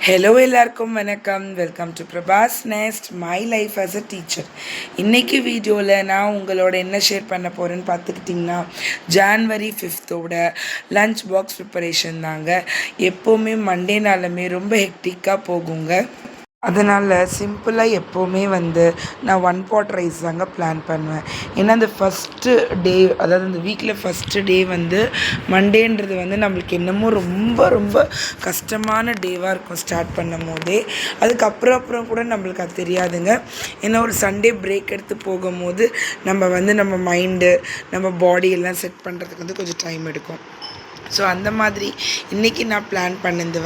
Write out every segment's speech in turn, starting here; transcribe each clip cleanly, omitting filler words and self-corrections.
Hello எல்லாருக்கும் வணக்கம். Welcome to Prabhas nest my life as a teacher. இன்றைக்கி வீடியோவில் நான் உங்களோட என்ன ஷேர் பண்ண போகிறேன்னு பார்த்துக்கிட்டிங்கன்னா, January 5th lunch box preparation தாங்க. எப்போவுமே மண்டே நாளுமே ரொம்ப ஹெக்டிக்காக போகுங்க. அதனால் சிம்பிளாக எப்போவுமே நான் 1 pot ரைஸ் தாங்க பிளான் பண்ணுவேன். ஏன்னா அந்த ஃபஸ்ட்டு டே, அதாவது அந்த வீக்கில் ஃபஸ்ட்டு டே மண்டேன்றது நம்மளுக்கு என்னமோ ரொம்ப ரொம்ப கஷ்டமான டேவாக இருக்கும் ஸ்டார்ட் பண்ணும் போதே. அதுக்கப்புறம் கூட நம்மளுக்கு அது தெரியாதுங்க. ஏன்னா ஒரு சண்டே பிரேக் எடுத்து போகும்போது நம்ம மைண்டு, நம்ம பாடி எல்லாம் செட் பண்ணுறதுக்கு கொஞ்சம் டைம் எடுக்கும். ஸோ அந்த மாதிரி இன்றைக்கி நான் பிளான் பண்ணது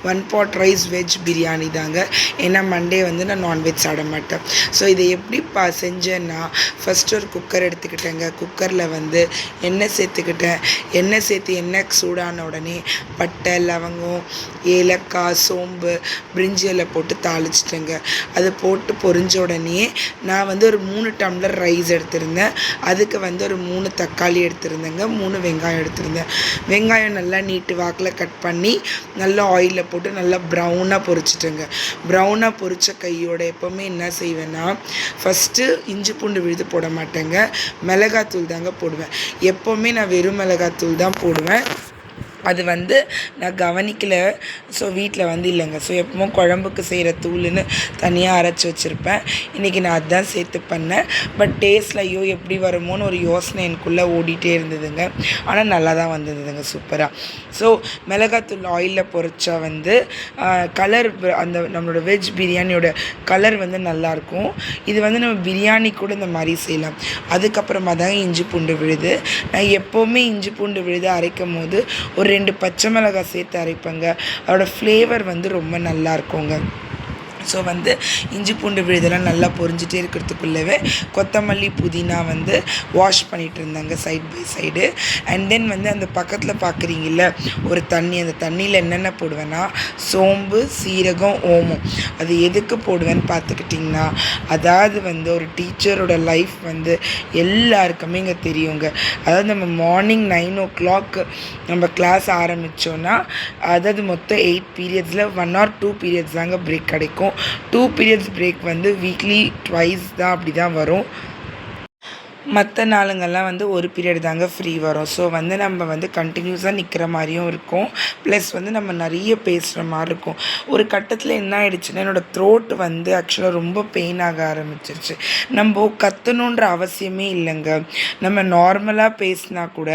1 pot ரைஸ் வெஜ் பிரியாணி தாங்க. ஏன்னா மண்டே நான் நான்வெஜ் சாப்பிட மாட்டேன். ஸோ இதை எப்படி செஞ்சேன்னா, ஃபஸ்ட்டு ஒரு குக்கர் எடுத்துக்கிட்டேங்க. குக்கரில் எண்ணெய் சேர்த்துக்கிட்டேன். எண்ணெய் சேர்த்து எண்ணெய் சூடான உடனே பட்டை, லவங்கம், ஏலக்காய், சோம்பு, பிரிஞ்சி இலை போட்டு தாளிச்சிட்டேங்க. அது போட்டு பொரிஞ்ச உடனே நான் ஒரு 3 டம்ளர் ரைஸ் எடுத்திருந்தேன். அதுக்கு ஒரு 3 தக்காளி எடுத்திருந்தேங்க, 3 வெங்காயம் எடுத்திருந்தேன். வெங்காயம் நல்லா நீட்டு வாக்கில் கட் பண்ணி நல்லா ஆயிலில் போட்டு நல்லா ப்ரௌனாக பொரிச்சிட்டேங்க. ப்ரௌனாக பொரித்த கையோட எப்போவுமே என்ன செய்வேன்னா, ஃபஸ்ட்டு இஞ்சி பூண்டு விழுது போட மாட்டேங்க, மிளகாத்தூள் தாங்க போடுவேன். எப்போவுமே நான் வெறும் மிளகாத்தூள் தான் போடுவேன். அது நான் கவனிக்கலை. ஸோ வீட்டில் இல்லைங்க. ஸோ எப்பவும் குழம்புக்கு செய்கிற தூள்னு தனியாக அரைச்சி வச்சுருப்பேன். இன்றைக்கி நான் அதுதான் சேர்த்து பண்ணேன். பட் டேஸ்ட்டில் எப்படி வருமோன்னு ஒரு யோசனை எனக்குள்ளே ஓடிட்டே இருந்ததுங்க. ஆனால் நல்லா தான் வந்ததுங்க, சூப்பராக. ஸோ மிளகாத்தூள் ஆயிலில் பொரிச்சா கலர், அந்த நம்மளோட வெஜ் பிரியாணியோட கலர் நல்லாயிருக்கும். இது நம்ம பிரியாணி கூட இந்த மாதிரி செய்யலாம். அதுக்கப்புறமா தாங்க இஞ்சி பூண்டு விழுது. நான் எப்போவுமே இஞ்சி பூண்டு விழுது அரைக்கும் போது ஒரு 2 பச்சை மிளகாய் சேர்த்து அரைப்பேங்க. அதோடய ஃப்ளேவர் ரொம்ப நல்லா இருக்குங்க. ஸோ இஞ்சி பூண்டு விழுதெல்லாம் நல்லா பொரிஞ்சிட்டே இருக்கிறதுக்குள்ளவே கொத்தமல்லி, புதினா வாஷ் பண்ணிகிட்டு இருந்தாங்க side by side. And then அந்த பக்கத்தில் பார்க்குறீங்கள ஒரு தண்ணி, அந்த தண்ணியில் என்னென்ன போடுவேன்னா, சோம்பு, சீரகம், ஓமம். அது எதுக்கு போடுவேன்னு பார்த்துக்கிட்டிங்கன்னா, அதாவது ஒரு டீச்சரோட லைஃப் எல்லாருக்குமே இங்கே தெரியுங்க. அதாவது நம்ம மார்னிங் 9 o'clock நம்ம கிளாஸ் ஆரம்பித்தோன்னா, அதாவது மொத்தம் 8 periodsல 1 or 2 periods தாங்க பிரேக் கிடைக்கும். 2 periods பிரேக் வீக்லி ட்வைஸ் தான் அப்படி தான் வரும். மற்ற நாளுங்கள்லாம் ஒரு பீரியட் தாங்க ஃப்ரீ வரும். ஸோ நம்ம கண்டினியூஸாக நிற்கிற மாதிரியும் இருக்கும். ப்ளஸ் நம்ம நிறைய பேசுகிற மாதிரி இருக்கும். ஒரு கட்டத்தில் என்ன ஆகிடுச்சுன்னா, என்னோடய த்ரோட் ஆக்சுவலாக ரொம்ப பெயின் ஆக ஆரம்பிச்சிருச்சு. நம்ம கற்றணுன்ற அவசியமே இல்லைங்க. நம்ம நார்மலாக பேசினா கூட,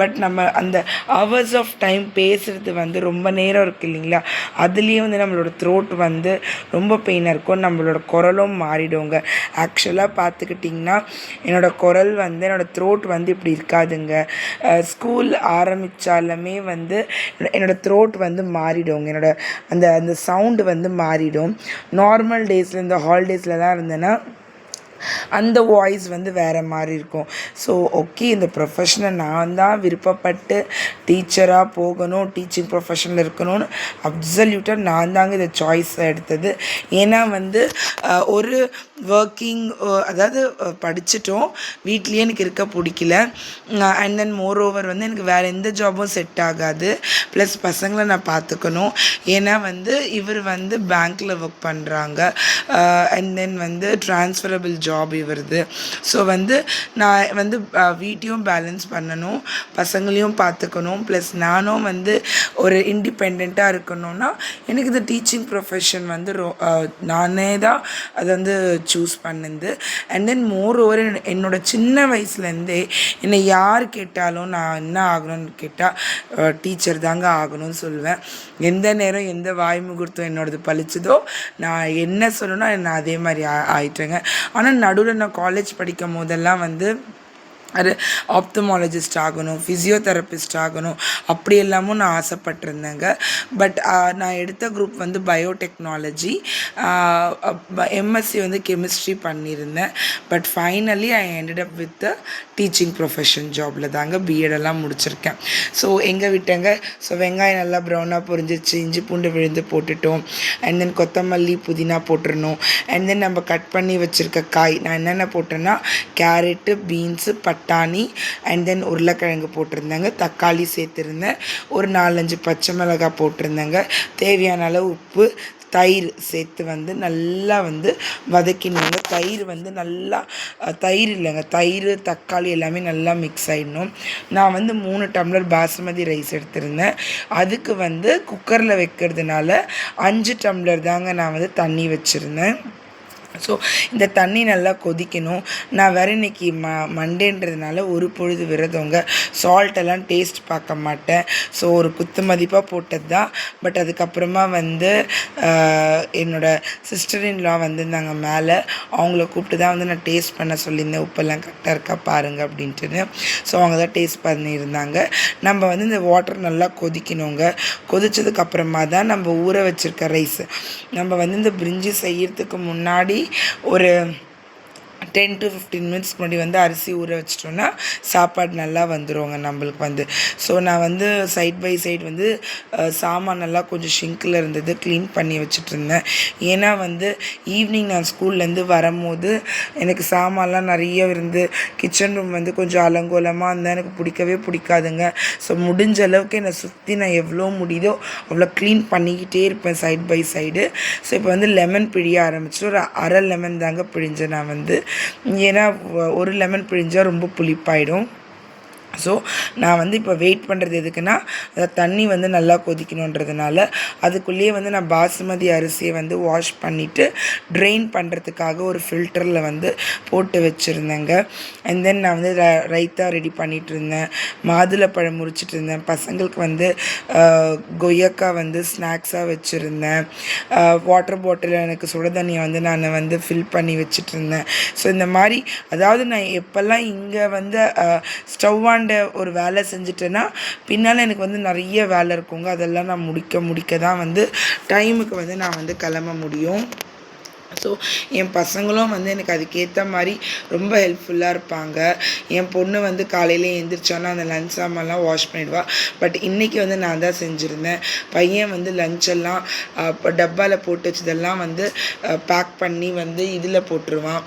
பட் நம்ம அந்த ஹவர்ஸ் ஆஃப் டைம் பேசுகிறது ரொம்ப நேரம் இருக்குது இல்லைங்களா, அதுலேயே நம்மளோட த்ரோட் ரொம்ப பெயினாக இருக்கும். நம்மளோட குரலும் மாறிடுங்க. ஆக்சுவலாக பார்த்துக்கிட்டிங்கன்னா, என்னோடய குரல் என்னோடய த்ரோட் இப்படி இருக்காதுங்க. ஸ்கூல் ஆரம்பித்தாலுமே என்னோடய த்ரோட் மாறிடுங்க. அந்த சவுண்டு மாறிடும். நார்மல் டேஸில், இந்த ஹாலிடேஸில் இருந்தேன்னா அந்த வாய்ஸ் வேறு மாதிரி இருக்கும். ஸோ ஓகே, இந்த ப்ரொஃபஷனை நான் தான் விருப்பப்பட்டு டீச்சராக போகணும், டீச்சிங் ப்ரொஃபஷனில் இருக்கணும்னு அப்சல்யூட்டாக நான் தாங்க இதை சாய்ஸ் எடுத்தது. ஏன்னா ஒரு ஒர்க்கிங், அதாவது படிச்சிட்டோம், வீட்லேயே எனக்கு இருக்க பிடிக்கல. அண்ட் தென் மோர் ஓவர் எனக்கு வேறு எந்த ஜாபும் செட் ஆகாது. ப்ளஸ் பசங்களை நான் பார்த்துக்கணும். ஏன்னா இவர் பேங்க்கில் ஒர்க் பண்ணுறாங்க. அண்ட் தென் ட்ரான்ஸ்ஃபரபிள் ஜாப் இவருது. ஸோ நான் வீட்டையும் பேலன்ஸ் பண்ணணும், பசங்களையும் பார்த்துக்கணும். ப்ளஸ் நானும் ஒரு இண்டிபெண்ட்டாக இருக்கணும்னா எனக்கு இந்த டீச்சிங் ப்ரொஃபஷன் நானே தான் அதை சூஸ் பண்ணுது. அண்ட் தென் மோர் ஓவர் என்னோட சின்ன வயசுலேருந்தே என்னை யார் கேட்டாலும் நான் என்ன ஆகணும்னு கேட்டால் டீச்சர் தாங்க ஆகணும்னு சொல்லுவேன். எந்த நேரம் எந்த வாய் முகூர்த்தம் என்னோடது பழிச்சதோ, நான் என்ன சொல்லணும்னா நான் அதே மாதிரி ஆயிட்டேங்க. ஆனால் நடுவில் நான் காலேஜ் படிக்கும் போதெல்லாம் அது ஆப்தமாலஜிஸ்ட் ஆகணும், ஃபிசியோதெரபிஸ்ட் ஆகணும், அப்படி எல்லாமும் நான் ஆசைப்பட்டிருந்தேங்க. பட் நான் எடுத்த குரூப் பயோடெக்னாலஜி, எம்எஸ்சி கெமிஸ்ட்ரி பண்ணியிருந்தேன். But finally I ended up with teaching profession ஜாபில் தாங்க பிஎடெல்லாம் முடிச்சிருக்கேன். ஸோ எங்கே விட்டேங்க. ஸோ வெங்காயம் நல்லா ப்ரௌனாக பொரிஞ்சிச்சு, இஞ்சி பூண்டு விழுந்து போட்டுட்டோம். அண்ட் தென் கொத்தமல்லி, புதினா போட்டுடணும். அண்ட் தென் நம்ம கட் பண்ணி வச்சுருக்க காய் நான் என்னென்ன போட்டேன்னா, கேரட்டு, பீன்ஸு, பட்டை, பட்டாணி அண்ட் தென் உருளைக்கிழங்கு போட்டிருந்தேங்க, தக்காளி சேர்த்துருந்தேன், ஒரு 4-5 பச்சை மிளகாய் போட்டிருந்தேங்க, தேவையான அளவு உப்பு, தயிர் சேர்த்து வந்து நல்லா வந்து வதக்கினோங்க. தயிர் வந்து நல்லா தயிர் இல்லைங்க, தயிர் தக்காளி எல்லாமே நல்லா மிக்ஸ் ஆகிடணும். நான் வந்து 3 டம்ளர் பாசுமதி ரைஸ் எடுத்திருந்தேன். அதுக்கு வந்து குக்கரில் வைக்கிறதுனால 5 டம்ளர் தாங்க நான் வந்து தண்ணி வச்சுருந்தேன். ஸோ இந்த தண்ணி நல்லா கொதிக்கணும். நான் வேறு இன்றைக்கி மண்டேன்றதுனால ஒரு பொழுது விரதங்க, சால்ட்டெல்லாம் டேஸ்ட் பார்க்க மாட்டேன். ஸோ ஒரு குத்து மதிப்பாக போட்டது தான். பட் அதுக்கப்புறமா வந்து என்னோடய சிஸ்டர் இன் லா வந்திருந்தாங்க மேலே, அவங்கள கூப்பிட்டு தான் வந்து நான் டேஸ்ட் பண்ண சொல்லியிருந்தேன், உப்பெல்லாம் கரெக்டாக இருக்கா பாருங்கள் அப்படின்ட்டுன்னு. ஸோ அவங்க தான் டேஸ்ட் பண்ணியிருந்தாங்க. நம்ம வந்து இந்த வாட்டர் நல்லா கொதிக்கணுங்க. கொதித்ததுக்கப்புறமா தான் நம்ம ஊற வச்சுருக்க ரைஸ், நம்ம வந்து இந்த பிரிஞ்சி செய்யறதுக்கு முன்னாடி ஒரு 10 to 15 மினிட்ஸ் முன்னாடி வந்து அரிசி ஊற வச்சிட்டோன்னா சாப்பாடு நல்லா வந்துடுவாங்க நம்மளுக்கு வந்து. ஸோ நான் வந்து சைட் பை சைடு வந்து சாமானெல்லாம் கொஞ்சம் ஷிங்கில் இருந்தது க்ளீன் பண்ணி வச்சுட்ருந்தேன். ஏன்னா வந்து ஈவினிங் நான் ஸ்கூல்லேருந்து வரும்போது எனக்கு சாமான்லாம் நிறைய இருந்து கிச்சன் ரூம் வந்து கொஞ்சம் அலங்கோலமாக இருந்தால் எனக்கு பிடிக்கவே பிடிக்காதுங்க. ஸோ முடிஞ்ச அளவுக்கு என்னை சுற்றி நான் எவ்வளோ முடியுதோ அவ்வளோ க்ளீன் பண்ணிக்கிட்டே இருப்பேன் சைட் பை சைடு. ஸோ இப்போ வந்து லெமன் பிழிய ஆரம்பிச்சு ஒரு அரை லெமன் தாங்க பிழிஞ்சேன் நான் வந்து. ஏன்னா ஒரு லெமன் பிழிஞ்சால் ரொம்ப புளிப்பாயிடும். ஸோ நான் வந்து இப்போ வெயிட் பண்ணுறது எதுக்குன்னா, தண்ணி வந்து நல்லா கொதிக்கணுன்றதுனால. அதுக்குள்ளேயே வந்து நான் பாசுமதி அரிசியை வந்து வாஷ் பண்ணிவிட்டு ட்ரெயின் பண்ணுறதுக்காக ஒரு ஃபில்டரில் வந்து போட்டு வச்சுருந்தேங்க. அண்ட் தென் நான் வந்து ரைத்தா ரெடி பண்ணிகிட்டு இருந்தேன், மாதுளப்பழம் முறிச்சிட்டு இருந்தேன், பசங்களுக்கு வந்து கொய்யக்காய் வந்து ஸ்நாக்ஸாக வச்சுருந்தேன், வாட்டர் பாட்டில் எனக்கு சுட தண்ணியை வந்து நான் வந்து ஃபில் பண்ணி வச்சுட்ருந்தேன். ஸோ இந்த மாதிரி அதாவது நான் எப்போல்லாம் இங்கே வந்து ஸ்டவ் ஆன் ஒரு வேலை செஞ்சுட்டேன்னா பின்னால் எனக்கு வந்து நிறைய வேலை இருக்குங்க. அதெல்லாம் நான் முடிக்க தான் வந்து டைமுக்கு வந்து நான் வந்து கிளம்ப முடியும். ஸோ என் பசங்களும் வந்து எனக்கு அதுக்கேற்ற மாதிரி ரொம்ப ஹெல்ப்ஃபுல்லாக இருப்பாங்க. என் பொண்ணு வந்து காலையில் எழுந்திரிச்சோன்னா அந்த லஞ்ச் சாமான்லாம் வாஷ் பண்ணிடுவாள். பட் இன்றைக்கி வந்து நான் தான் செஞ்சுருந்தேன். பையன் வந்து லஞ்செல்லாம் டப்பாவில் போட்டு வச்சதெல்லாம் வந்து பேக் பண்ணி வந்து இதில் போட்டுருவான்,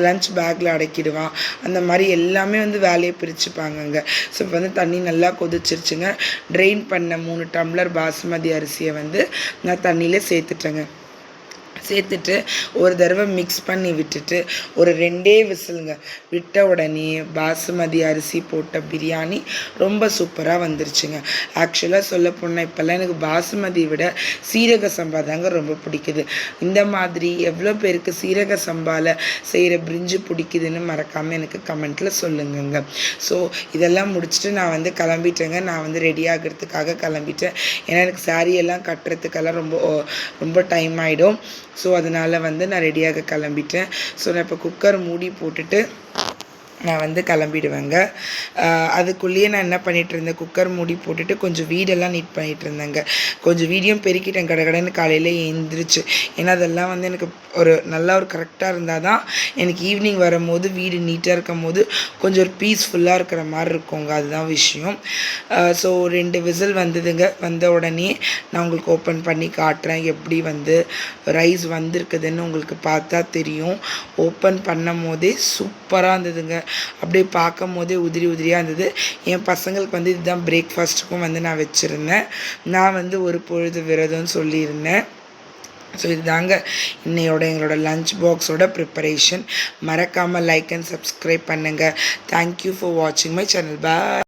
லஞ்ச் பேக்கில் அடக்கிடுவான். அந்த மாதிரி எல்லாமே வந்து வேலையை பிரிச்சுப்பாங்கங்க. ஸோ இப்போ வந்து தண்ணி நல்லா கொதிச்சிருச்சுங்க. ட்ரெயின் பண்ண 3 டம்ளர் பாசுமதி அரிசியை வந்து நான் தண்ணியில் சேர்த்துட்டு ஒரு தடவை மிக்ஸ் பண்ணி விட்டுட்டு ஒரு 2 விசிலுங்க விட்ட உடனே பாசுமதி அரிசி போட்ட பிரியாணி ரொம்ப சூப்பராக வந்துருச்சுங்க. ஆக்சுவலாக சொல்ல போனால் இப்போல்லாம் எனக்கு பாசுமதி விட சீரக சம்பா தாங்க ரொம்ப பிடிக்குது. இந்த மாதிரி எவ்வளோ பேருக்கு சீரக சம்பாவில் செய்கிற பிரிஞ்சு பிடிக்குதுன்னு மறக்காமல் எனக்கு கமெண்ட்டில் சொல்லுங்கங்க. ஸோ இதெல்லாம் முடிச்சுட்டு நான் வந்து கிளம்பிட்டேங்க. நான் வந்து ரெடி ஆகிறதுக்காக கிளம்பிட்டேன். ஏன்னா எனக்கு சாரியெல்லாம் கட்டுறதுக்கெல்லாம் ரொம்ப டைம் ஆகிடும். ஸோ அதனால் வந்து நான் ரெடியாக கிளம்பிட்டேன். ஸோ நான் இப்போ குக்கர் மூடி போட்டுட்டு நான் வந்து கிளம்பிடுவேங்க. அதுக்குள்ளேயே நான் என்ன பண்ணிகிட்டு இருந்தேன், குக்கர் மூடி போட்டுட்டு கொஞ்சம் வீடெல்லாம் நீட் பண்ணிகிட்டு இருந்தேங்க. கொஞ்சம் வீடியும் பெருக்கிட்டேன் கடகடன்னு காலையில் எழுந்திரிச்சு. ஏன்னா அதெல்லாம் வந்து எனக்கு ஒரு நல்லா ஒரு கரெக்டாக இருந்தால் தான் எனக்கு ஈவினிங் வரும்போது வீடு நீட்டாக இருக்கும் போது கொஞ்சம் ஒரு பீஸ்ஃபுல்லாக இருக்கிற மாதிரி இருக்குங்க. அதுதான் விஷயம். ஸோ 2 விசில் வந்ததுங்க. வந்த உடனே நான் உங்களுக்கு ஓப்பன் பண்ணி காட்டுறேன் எப்படி வந்து ரைஸ் வந்திருக்குதுன்னு உங்களுக்கு பார்த்தா தெரியும். ஓப்பன் பண்ணும் போதே சூப்பராக இருந்ததுங்க. அப்படியே பார்க்கும் போதே உதிரியாக இருந்தது. என் பசங்களுக்கு வந்து இதுதான் பிரேக்ஃபாஸ்ட்டுக்கும் வந்து நான் வச்சுருந்தேன். நான் வந்து ஒரு பொழுது விரதம்னு சொல்லியிருந்தேன். ஸோ இதுதாங்க எங்களோட லஞ்ச் பாக்ஸோட ப்ரிப்பரேஷன். மறக்காமல் லைக் அண்ட் சப்ஸ்கிரைப் பண்ணுங்கள். தேங்க்யூ ஃபார் வாட்சிங் மை சேனல். பாய்.